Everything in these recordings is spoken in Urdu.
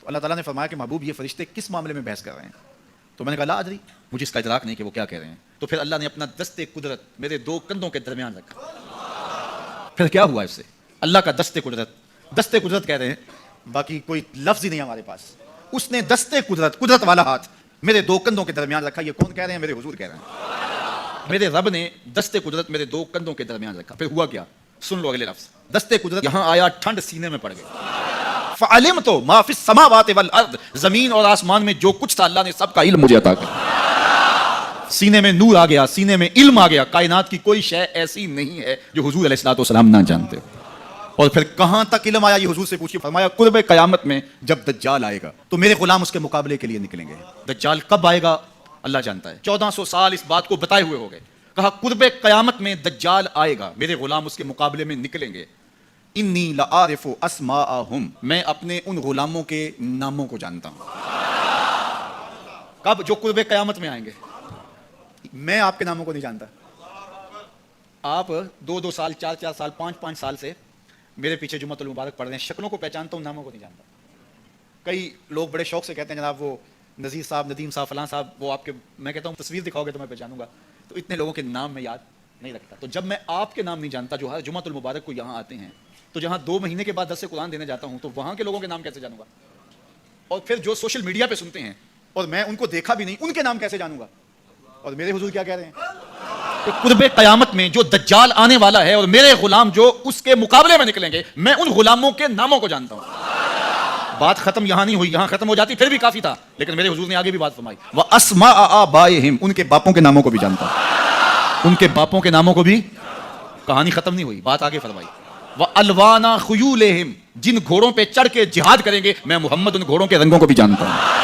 تو اللہ تعالیٰ نے فرمایا کہ محبوب یہ فرشتے کس معاملے میں بحث کر رہے ہیں؟ تو میں نے کہا لا ادری، مجھے اس کا ادراک نہیں کہ وہ کیا کہہ رہے ہیں. تو پھر اللہ نے اپنا دست قدرت میرے دو کندھوں کے درمیان رکھا. پھر کیا ہوا اس سے؟ اللہ کا دست قدرت کہہ رہے ہیں، باقی کوئی لفظ ہی نہیں ہمارے پاس. اس نے دست قدرت والا ہاتھ میرے دو کندھوں کے درمیان رکھا. یہ کون کہہ رہے ہیں؟ میرے حضور کہہ رہے ہیں. میرے رب نے دست قدرت میرے دو کندھوں کے درمیان رکھا. پھر ہوا کیا؟ سن لو اگلے لفظ. دست قدرت یہاں آیا، ٹھنڈ سینے میں پڑ گئی. فعلمت ما فی السماوات والارض، زمین اور آسمان میں جو کچھ تھا اللہ نے سب کا علم مجھے عطا کیا. سینے میں نور آ گیا، سینے میں علم آ گیا. کائنات کی کوئی شے ایسی نہیں ہے جو حضور علیہ الصلوۃ والسلام نہ جانتے. اور پھر کہاں تک علم آیا یہ حضور سے پوچھیے. فرمایا قرب قیامت میں جب دجال آئے گا تو میرے غلام اس کے مقابلے کے لیے نکلیں گے. دجال کب آئے گا اللہ جانتا ہے. 1400 سال اس بات کو بتائے ہوئے ہو گئے. کہا قرب قیامت میں دجال آئے گا، میرے غلام اس کے مقابلے میں نکلیں گے. انی لعارف اسماءہم، میں اپنے ان غلاموں کے ناموں کو جانتا ہوں. کب؟ جو قرب قیامت میں آئیں گے. میں آپ کے ناموں کو نہیں جانتا. آپ 2 سال 4 سال 5 سال سے میرے پیچھے جمعۃ المبارک پڑھ رہے ہیں، شکلوں کو پہچانتا ہوں، ناموں کو نہیں جانتا. کئی لوگ بڑے شوق سے کہتے ہیں جناب وہ نذیر صاحب، ندیم صاحب، فلاں صاحب، وہ آپ کے، میں کہتا ہوں تصویر دکھاؤ گے تو میں پہچانوں گا. تو اتنے لوگوں کے نام میں یاد نہیں رکھتا. تو جب میں آپ کے نام نہیں جانتا جو ہر جمعۃ المبارک کو یہاں آتے ہیں، تو جہاں 2 مہینے کے بعد درس قرآن دینے جاتا ہوں تو وہاں کے لوگوں کے نام کیسے جانوں گا؟ اور پھر جو سوشل میڈیا پہ سنتے ہیں اور میں ان کو دیکھا بھی نہیں، ان کے نام کیسے جانوں گا؟ اور میرے حضور کیا کہہ رہے ہیں کہ قرب قیامت میں جو دجال آنے والا ہے اور میرے غلام جو اس کے مقابلے میں نکلیں گے، میں ان غلاموں کے ناموں کو جانتا ہوں. بات ختم یہاں نہیں ہوئی، یہاں ختم ہو جاتی پھر بھی کافی تھا، لیکن میرے حضور نے آگے بھی بات فرمائی. وَأَسْمَاءَ آبَائِهِمْ، ان کے باپوں کے ناموں کو بھی جانتا ہوں. ان کے باپوں کے ناموں کو بھی. کہانی ختم نہیں ہوئی، بات آگے فرمائی. وَأَلْوَانَ خُيُولِهِمْ، جن گھوڑوں پہ چڑھ کے جہاد کریں گے میں محمد ان گھوڑوں کے رنگوں کو بھی جانتا ہوں.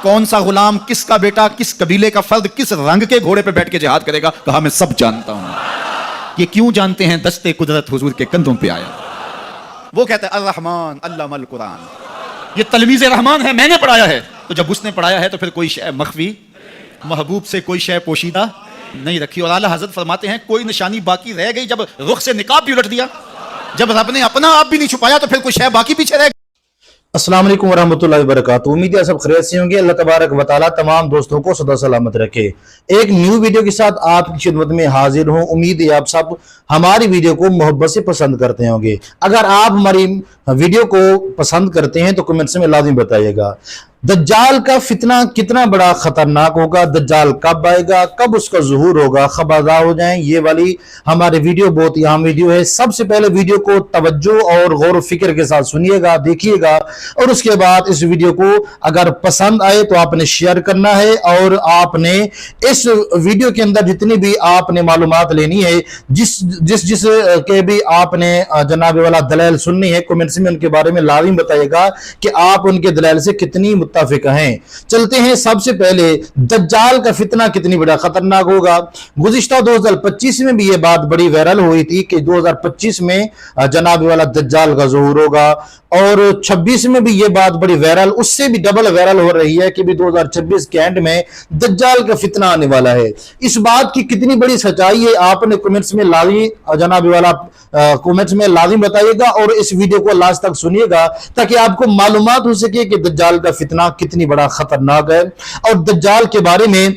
کون سا غلام، کس کا بیٹا، کس قبیلے کا فرد کس رنگ کے گھوڑے پہ بیٹھ کے جہاد کرے گا، کہا میں سب جانتا ہوں. یہ کیوں جانتے ہیں؟ دست قدرت حضور کے کندھوں پہ آیا. وہ کہتا ہے الرحمن علم القرآن، یہ تلمیذ رحمان ہے، میں نے پڑھایا ہے. تو جب اس نے پڑھایا ہے تو پھر کوئی شے مخفی، محبوب سے کوئی شے پوشیدہ نہیں رکھی. اور اعلیٰ حضرت فرماتے ہیں کوئی نشانی باقی رہ گئی جب رخ سے نقاب بھی الٹ دیا، جب رب نے اپنا آپ بھی نہیں چھپایا تو پھر کوئی شے باقی پیچھے رہ گئی. السلام علیکم ورحمۃ اللہ وبرکاتہ. امید ہے سب خیریت سے ہوں گے. اللہ تبارک و تعالیٰ تمام دوستوں کو سدا سلامت رکھے. ایک نیو ویڈیو کے ساتھ آپ کی خدمت میں حاضر ہوں. امید ہے آپ سب ہماری ویڈیو کو محبت سے پسند کرتے ہوں گے. اگر آپ ہماری ویڈیو کو پسند کرتے ہیں تو کمنٹس میں لازم بتائیے گا دجال کا فتنہ کتنا بڑا خطرناک ہوگا، دجال کب آئے گا، کب اس کا ظہور ہوگا. خبردار ہو جائیں، یہ والی ہماری ویڈیو بہت ہی اہم ویڈیو ہے. سب سے پہلے ویڈیو کو توجہ اور غور و فکر کے ساتھ سنیے گا، دیکھیے گا، اور اس کے بعد اس ویڈیو کو اگر پسند آئے تو آپ نے شیئر کرنا ہے. اور آپ نے اس ویڈیو کے اندر جتنی بھی آپ نے معلومات لینی ہے، جس کے بھی آپ نے جناب والا دلائل سننی ہے، کمنٹس میں ان کے بارے میں لازم بتائیے گا کہ آپ ان کے دلائل سے کتنی متفق ہیں. چلتے ہیں. سب سے پہلے دجال کا فتنہ کتنی بڑا خطرناک ہوگا. گزشتہ 2025 میں بھی یہ بات بڑی وائرل ہوئی تھی کہ 2025 میں جناب والا دجال کا ظہور ہوگا، اور 26 میں بھی یہ بات بڑی وائرل، اس سے بھی ڈبل وائرل ہو رہی ہے کہ بھی 2026 کے اینڈ میں دجال کا فتنہ آنے والا ہے. اس بات کی کتنی بڑی سچائی ہے آپ نے کمنٹس میں لازم جناب والا کمنٹس میں لازم بتائیے گا، اور اس ویڈیو کو لاسٹ تک سنیے گا تاکہ آپ کو معلومات ہو سکے کہ دجال کا فتنہ کتنی بڑا خطرناک ہے، اور دجال کے بارے میں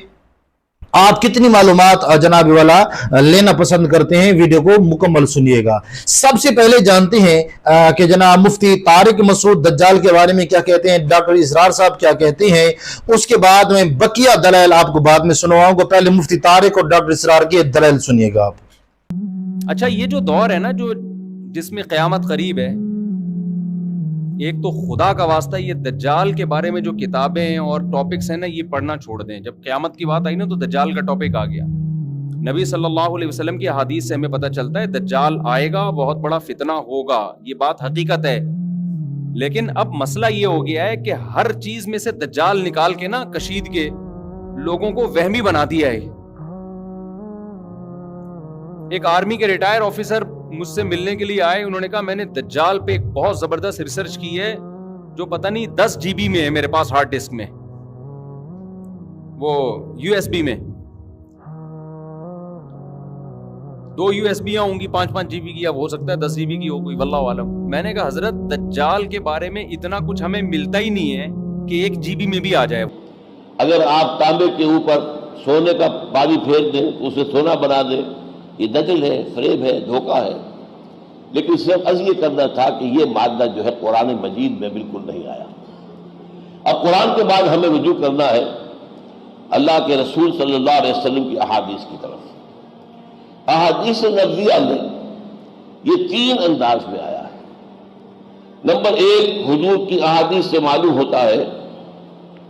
آپ کتنی معلومات جناب والا لینا پسند کرتے ہیں. ویڈیو کو مکمل سنیے گا. سب سے پہلے جانتے ہیں کہ جناب مفتی طارق مسعود دجال کے بارے میں کیا کہتے ہیں، ڈاکٹر اسرار صاحب کیا کہتے ہیں. اس کے بعد میں بقیہ دلائل آپ کو بعد میں سنواؤں گا. پہلے مفتی طارق اور ڈاکٹر اسرار کے دلائل سنیے گا آپ. اچھا، یہ جو دور ہے نا جس میں قیامت قریب ہے، ایک تو خدا کا واسطہ یہ دجال کے بارے میں جو کتابیں اور ٹاپکس ہیں نا، یہ پڑھنا چھوڑ دیں. جب قیامت کی بات آئی نا تو دجال کا ٹاپک آ گیا. نبی صلی اللہ علیہ وسلم کی حدیث سے ہمیں پتہ چلتا ہے دجال آئے گا، بہت بڑا فتنہ ہوگا. یہ بات حقیقت ہے. لیکن اب مسئلہ یہ ہو گیا ہے کہ ہر چیز میں سے دجال نکال کے نا کشید کے لوگوں کو وہمی بنا دیا ہے. ایک آرمی کے ریٹائر آفیسر مجھ سے ملنے کے لیے آئے. انہوں نے کہا میں نے دجال پہ ایک بہت زبردست ریسرچ کی ہے جو پتہ نہیں 10 GB میں ہے میرے پاس، ہارڈ ڈسک میں، وہ USB میں. 2 USB ہوں گی 5-5 GB کی, اب ہو سکتا ہے 10 GB کی ہو کوئی, واللہ عالم. میں نے کہا حضرت دجال کے بارے میں اتنا کچھ ہمیں ملتا ہی نہیں ہے کہ 1 GB میں بھی آ جائے. اگر آپ تانبے کے اوپر سونے کا پانی پھینک دیں, اسے سونا بنا دیں, یہ دجل ہے, فریب ہے, دھوکہ ہے. لیکن صرف عرض یہ کرنا تھا کہ یہ مادہ جو ہے قرآن مجید میں بالکل نہیں آیا. اب قرآن کے بعد ہمیں رجوع کرنا ہے اللہ کے رسول صلی اللہ علیہ وسلم کی احادیث کی طرف. احادیث نبویہ میں یہ 3 انداز میں آیا ہے. نمبر 1, حضور کی احادیث سے معلوم ہوتا ہے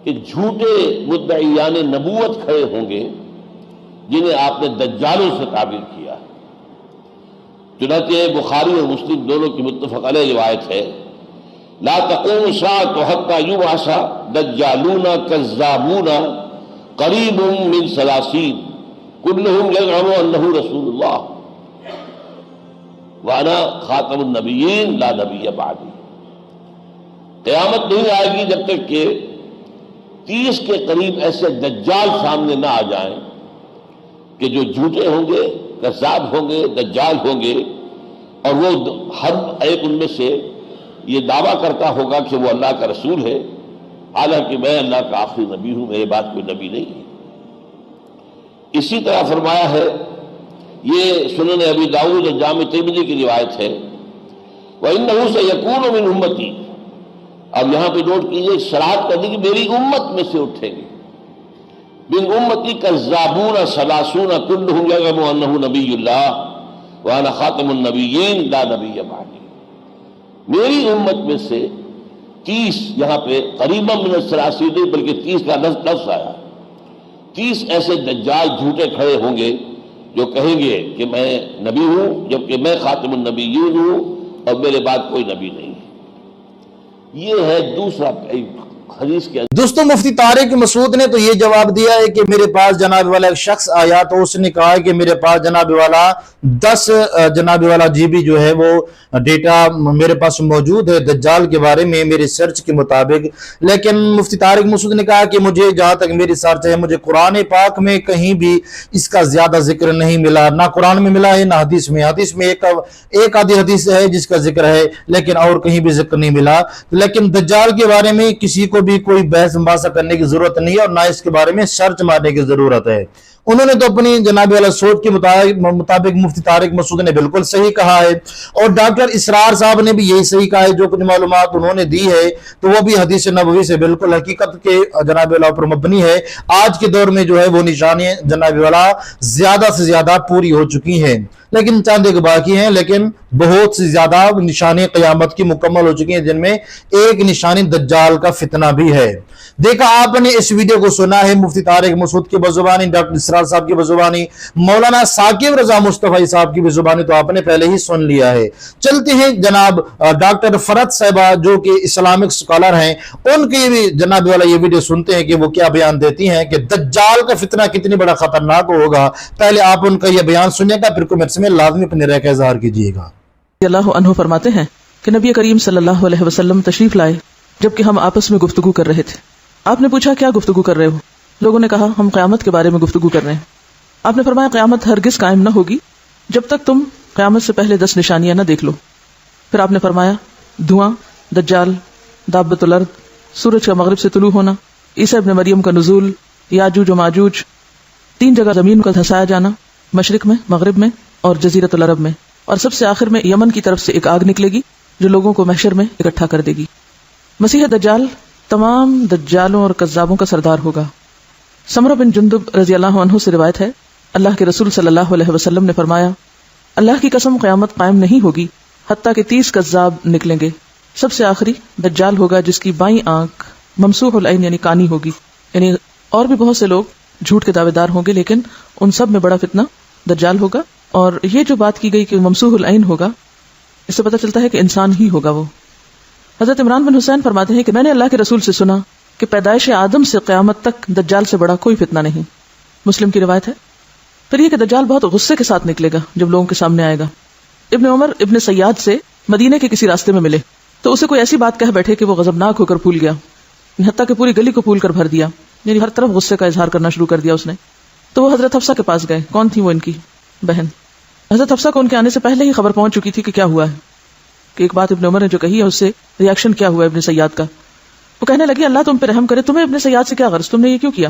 کہ جھوٹے مدعیان نبوت کھڑے ہوں گے جنہیں آپ نے دجالوں سے تعبیر کیا. چنانچہ بخاری اور مسلم دونوں کی متفق علیہ روایت ہے, لا تقوم الساعة حتى يبعث دجالون كذابون قریب من 30 كلهم يزعم انه رسول الله وانا خاتم النبیین لا نبی بعدی. قیامت نہیں آئے گی جب تک کہ 30 کے قریب ایسے دجال سامنے نہ آ جائیں کہ جو جھوٹے ہوں گے, کذاب ہوں گے, دجال ہوں گے, اور وہ ہر ایک ان میں سے یہ دعویٰ کرتا ہوگا کہ وہ اللہ کا رسول ہے, حالانکہ میں اللہ کا آخری نبی ہوں, میرے بعد کوئی نبی نہیں ہے. اسی طرح فرمایا ہے, یہ سنن ابی داؤد اور جامع ترمذی کی روایت ہے, وَإِنَّهُ سَيَكُونُ مِنْ أُمَّتِي. اب یہاں پہ نوٹ کیجیے, شرائط کر دی کہ میری امت میں سے اٹھیں گے. من امتی کذابون 30 كلهم يزعم انه نبی اللہ وانا خاتم النبیین لا نبی بعدی. میری امت میں سے 30, یہاں پہ قریبا من 30 نہیں بلکہ 30 کا لفظ آیا, 30 ایسے دجال جھوٹے کھڑے ہوں گے جو کہیں گے کہ میں نبی ہوں جبکہ میں خاتم النبیین ہوں اور میرے بعد کوئی نبی نہیں. یہ ہے دوسرا حدیث کے. دوستوں, مفتی طارق مسعود نے تو یہ جواب دیا ہے کہ میرے پاس جناب والا ایک شخص آیا تو اس نے کہا کہ میرے پاس جناب والا 10 جناب والا GB جو ہے وہ ڈیٹا میرے پاس موجود ہے دجال کے بارے میں میرے سرچ کے مطابق. لیکن مفتی طارق مسعود نے کہا کہ مجھے جہاں تک میری سرچ ہے مجھے قرآن پاک میں کہیں بھی اس کا زیادہ ذکر نہیں ملا, نہ قرآن میں ملا ہے نہ حدیث میں. حدیث میں ایک آدھی حدیث ہے جس کا ذکر ہے لیکن اور کہیں بھی ذکر نہیں ملا. لیکن دجال کے بارے میں کسی کو بھی کوئی بحث مباحثہ کرنے کی ضرورت نہیں ہے اور نہ اس کے بارے میں سرچ مارنے کی ضرورت ہے. انہوں نے تو اپنی جناب والا سوچ کے مطابق مفتی طارق مسعود نے بالکل صحیح کہا ہے, اور ڈاکٹر اسرار صاحب نے بھی یہی صحیح کہا ہے. جو کچھ معلومات انہوں نے دی ہے تو وہ بھی حدیث نبوی سے بالکل حقیقت کے جناب والا پر مبنی ہے. آج کے دور میں جو ہے وہ نشانیاں جناب والا زیادہ سے زیادہ پوری ہو چکی ہیں, لیکن چاند ایک باقی ہیں, لیکن بہت سی زیادہ نشانی قیامت کی مکمل ہو چکی ہیں جن میں ایک نشانی دجال کا فتنہ بھی ہے. دیکھا آپ نے اس ویڈیو کو سنا ہے مفتی طارق مسعود کی بزبانی, ڈاکٹر اسرار صاحب کی بزبانی, مولانا ثاقب رضا مصطفی صاحب کی بزبانی تو آپ نے پہلے ہی سن لیا ہے. چلتے ہیں جناب ڈاکٹر فرد صاحبہ جو کہ اسلامک سکالر ہیں, ان کی بھی جناب والا یہ ویڈیو سنتے ہیں کہ وہ کیا بیان دیتی ہیں کہ دجال کا فتنہ کتنی بڑا خطرناک ہوگا. پہلے آپ ان کا یہ بیان سنیں گا, پھر کمنٹس میں لازمی اپنے رائے کا اظہار کیجیے گا. اللہ عنہ فرماتے ہیں کہ نبی کریم صلی اللہ علیہ وسلم تشریف لائے جبکہ ہم آپس میں گفتگو کر رہے تھے. آپ نے پوچھا کیا گفتگو کر رہے ہو؟ لوگوں نے کہا ہم قیامت کے بارے میں گفتگو کر رہے ہیں. آپ نے فرمایا قیامت ہرگز قائم نہ ہوگی جب تک تم قیامت سے پہلے 10 نشانیاں نہ دیکھ لو. پھر آپ نے فرمایا دھواں, دجال, دابۃ الارض, سورج کا مغرب سے طلوع ہونا, عیسیٰ ابن مریم کا نزول, یاجوج و ماجوج, 3 جگہ زمین کا دھسایا جانا, مشرق میں, مغرب میں اور جزیرۃ العرب میں, اور سب سے آخر میں یمن کی طرف سے ایک آگ نکلے گی جو لوگوں کو محشر میں اکٹھا کر دے گی. مسیح دجال تمام دجالوں اور کذابوں کا سردار ہوگا. سمرہ بن جندب رضی اللہ عنہ سے روایت ہے, اللہ کے رسول صلی اللہ علیہ وسلم نے فرمایا اللہ کی قسم قیامت قائم نہیں ہوگی حتیٰ کہ 30 کذاب نکلیں گے. سب سے آخری دجال ہوگا جس کی بائیں آنکھ ممسوح العین یعنی کانی ہوگی. یعنی اور بھی بہت سے لوگ جھوٹ کے دعوے دار ہوں گے لیکن ان سب میں بڑا فتنہ دجال ہوگا. اور یہ جو بات کی گئی کہ ممسوح العین ہوگا, اس سے پتہ چلتا ہے کہ انسان ہی ہوگا وہ. حضرت عمران بن حسین فرماتے ہیں کہ میں نے اللہ کے رسول سے سنا کہ پیدائش آدم سے قیامت تک دجال سے بڑا کوئی فتنہ نہیں. مسلم کی روایت ہے. پھر یہ کہ دجال بہت غصے کے ساتھ نکلے گا جب لوگوں کے سامنے آئے گا. ابن عمر ابن سیاد سے مدینے کے کسی راستے میں ملے تو اسے کوئی ایسی بات کہہ بیٹھے کہ وہ غضبناک ہو کر پھول گیا, حتیٰ کہ پوری گلی کو پھول کر بھر دیا, یعنی ہر طرف غصے کا اظہار کرنا شروع کر دیا اس نے. تو وہ حضرت حفصہ کے پاس گئے. کون تھی وہ؟ ان کی بہن. حضرت حفصہ کو ان کے آنے سے پہلے ہی خبر پہنچ چکی تھی کہ کیا ہوا ہے، کہ ایک بات ابن عمر نے جو کہی ہے اس سے ریاکشن کیا ہوا ہے ابن سیاد کا. وہ کہنے لگے اللہ تم پہ رحم کرے، تمہیں ابن سیاد سے کیا غرض، تم نے یہ کیوں کیا؟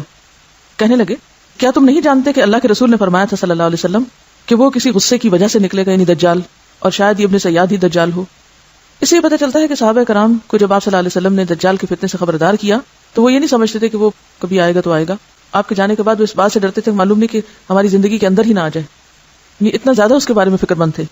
کہنے لگے کیا تم نہیں جانتے کہ اللہ کے رسول نے فرمایا تھا صلی اللہ علیہ وسلم کہ وہ کسی غصے کی وجہ سے نکلے گا، یعنی دجال، اور شاید یہ ابن سیاد ہی دجال ہو. اس سے یہ پتہ چلتا ہے کہ صحابہ کرام کو جب آپ صلی اللہ علیہ وسلم نے دجال کے فتنے سے خبردار کیا تو وہ یہ نہیں سمجھتے تھے کہ وہ کبھی آئے گا تو آئے گا. آپ کے جانے کے بعد وہ اس بات سے ڈرتے تھے کہ معلوم نہیں کہ ہماری زندگی کے اندر ہی نہ آ جائے، یہ اتنا زیادہ اس کے بارے میں فکر مند تھے.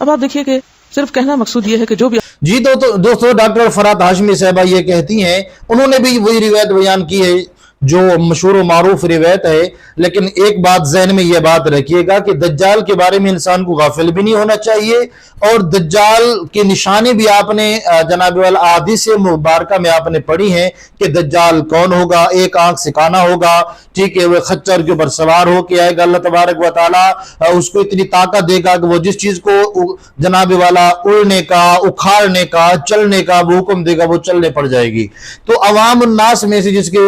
اب آپ دیکھیے کہ صرف کہنا مقصود یہ ہے کہ جو بھی جی دوستو ڈاکٹر فرات ہاشمی صاحبہ یہ کہتی ہیں، انہوں نے بھی وہی روایت بیان کی ہے جو مشہور و معروف روایت ہے، لیکن ایک بات ذہن میں یہ بات رکھیے گا کہ دجال کے بارے میں انسان کو غافل بھی نہیں ہونا چاہیے، اور دجال کی نشانی بھی آپ نے جناب والا احادیث مبارکہ میں آپ نے پڑھی ہیں کہ دجال کون ہوگا، ایک آنکھ سے کانا ہوگا، ٹھیک ہے، وہ خچر کے اوپر سوار ہو کے آئے گا، اللہ تبارک و تعالیٰ اس کو اتنی طاقت دے گا کہ وہ جس چیز کو جناب والا اڑنے کا، اکھاڑنے کا، چلنے کا وہ حکم دے گا وہ چلنے پڑ جائے گی. تو عوام الناس میں سے جس کے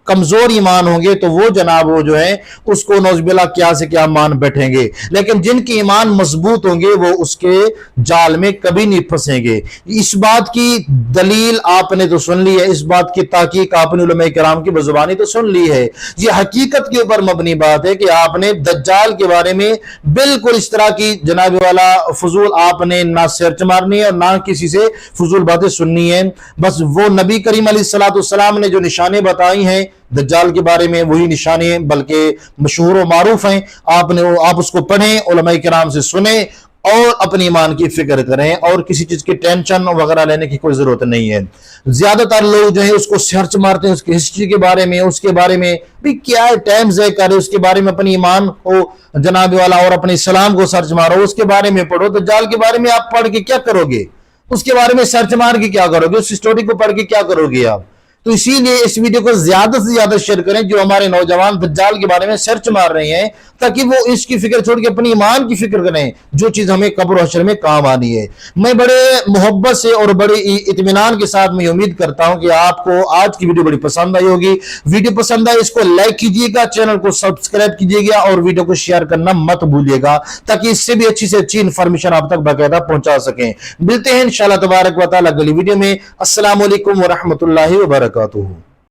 کمزور ایمان ہوں گے تو وہ جناب وہ جو ہے اس کو نعوذ باللہ کیا سے کیا مان بیٹھیں گے، لیکن جن کی ایمان مضبوط ہوں گے وہ اس کے جال میں کبھی نہیں پھنسیں گے. اس بات کی دلیل آپ نے تو سن لی ہے، اس بات کی تحقیق آپ نے علماء کرام کی بزبانی تو سن لی ہے. یہ حقیقت کے اوپر مبنی بات ہے کہ آپ نے دجال کے بارے میں بالکل اس طرح کی جناب والا فضول آپ نے نہ سرچ مارنی ہے اور نہ کسی سے فضول باتیں سننی ہیں. بس وہ نبی کریم علیہ السلام نے جو نشانے بتائی ہیں دجال کے بارے میں وہی نشانے بلکہ مشہور و معروف ہیں، آپ اس کو پڑھیں، علماء کرام سے سنیں اور اپنی ایمان کی فکر کریں، اور کسی چیز کی ٹینشن وغیرہ لینے کی کوئی ضرورت نہیں ہے. زیادہ تر لوگ جو ہیں اس کو سرچ مارتے ہیں، اس کی ہسٹری کے بارے میں، اس کے بارے میں بھی کیا ہے، ٹائم ضائع کرے، اس کے بارے میں اپنی ایمان کو جناب والا اور اپنے اسلام کو سرچ مارو، اس کے بارے میں پڑھو. دجال کے بارے میں آپ پڑھ کے کیا کرو گے، اس کے بارے میں سرچ مار کے کیا کرو گے، اس اسٹوری کو پڑھ کے کیا کرو گے آپ؟ تو اسی لیے اس ویڈیو کو زیادہ سے زیادہ شیئر کریں جو ہمارے نوجوان دجال کے بارے میں سرچ مار رہے ہیں، تاکہ وہ اس کی فکر چھوڑ کے اپنی ایمان کی فکر کریں جو چیز ہمیں قبر و حشر میں کام آنی ہے. میں بڑے محبت سے اور بڑے اطمینان کے ساتھ میں امید کرتا ہوں کہ آپ کو آج کی ویڈیو بڑی پسند آئی ہوگی. ویڈیو پسند آئی اس کو لائک کیجیے گا، چینل کو سبسکرائب کیجیے گا اور ویڈیو کو شیئر کرنا مت بھولیے گا تاکہ اس سے بھی اچھی سے اچھی انفارمیشن آپ تک باقاعدہ پہنچا سکیں. ملتے ہیں انشاءاللہ تبارک و تعالی اگلی ویڈیو میں. السلام علیکم ورحمۃ اللہ وبرکاتہ.